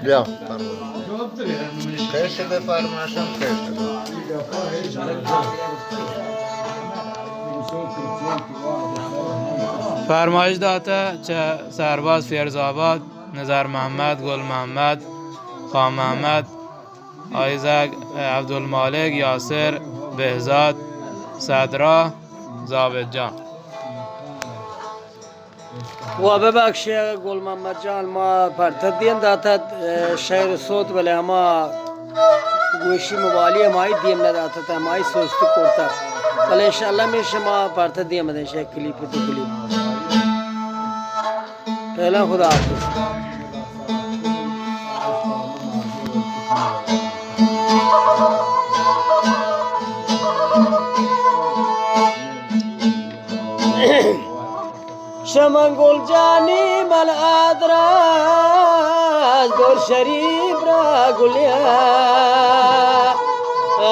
بیا خیلی بفرماشم خیلی فرمایش داده چه سرباز فیرزآباد، نظر محمد، گل محمد، خان محمد، آیزک، عبدالمالک، یاسر، بهزاد، صدرا، زاوید جان. و ببخش گل محمد جان ما پرتدین داتد شعر صوت ولی اما گوشی موبایلی مایی دیم نداتد مایی سوستی کرتا ولی انشاءالله میشه ما پرتدین مدنش یک کلیپ دو کلیپ فعلا خدا حافظ. شمن گل جانی من ادراز دور شریف را گلیا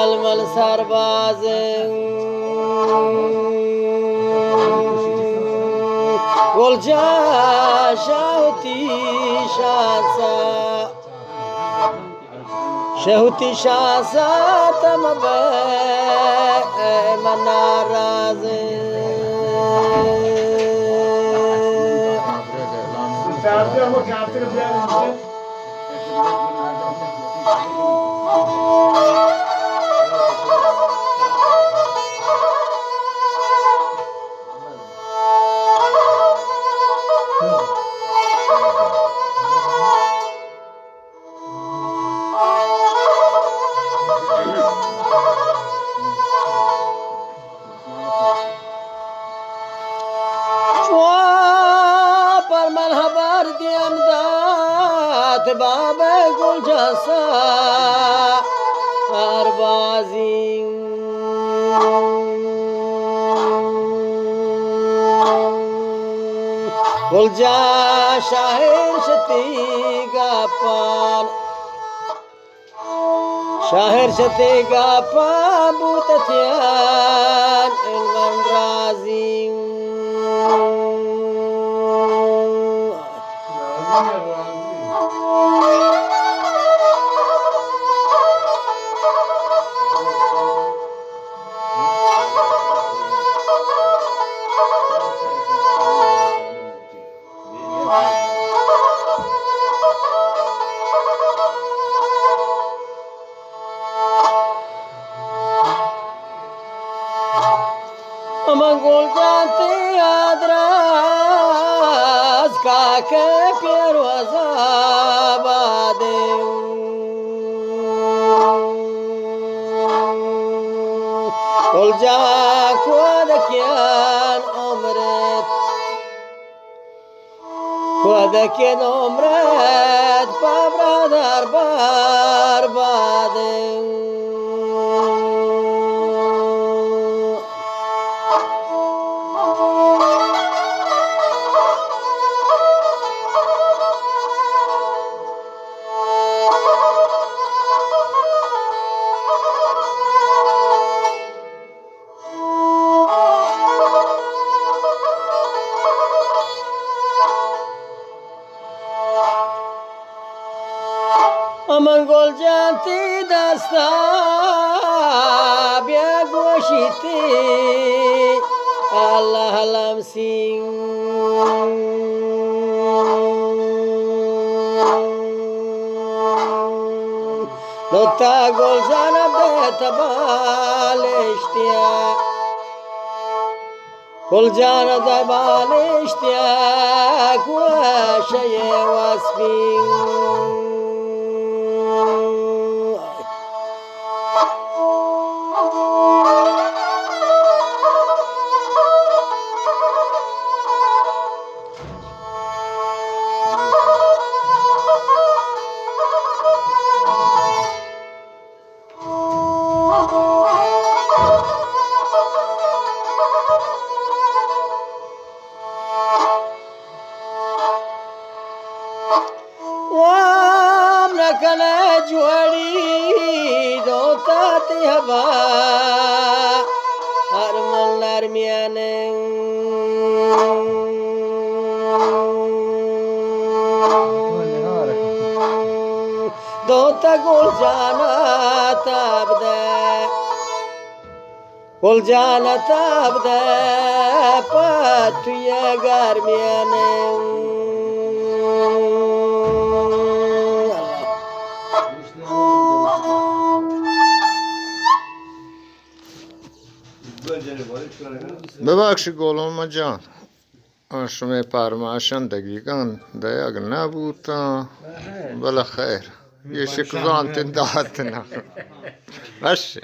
المل سرباز گل جا شهوتی شانسا تم به من ناراض پر من خبر دیم داد باب گل جسا سربازی گل جا شاهر شتیگا پان شاهر شتیگا پان بوتتیان من رازی من گل جانتی آدراز کاکه پیروز آباده گل جا کودکیان عمرت پا برادر برباده من گل جانتی دستا بیا گوشیتی الله لمسی دوتا گل زنب دیت بالشتیا گل جان دی بالشتیا گوشه واسبی کله جوړی دوتا تی هوا هر مل نرمیانه دوتا گل جانا تابده گل جانا تابده پتوی گرمیانه ببخشی گلوم جان شما پرماشن دقیقا دیگ نبود بله خیر یه شکران تندات نه باشه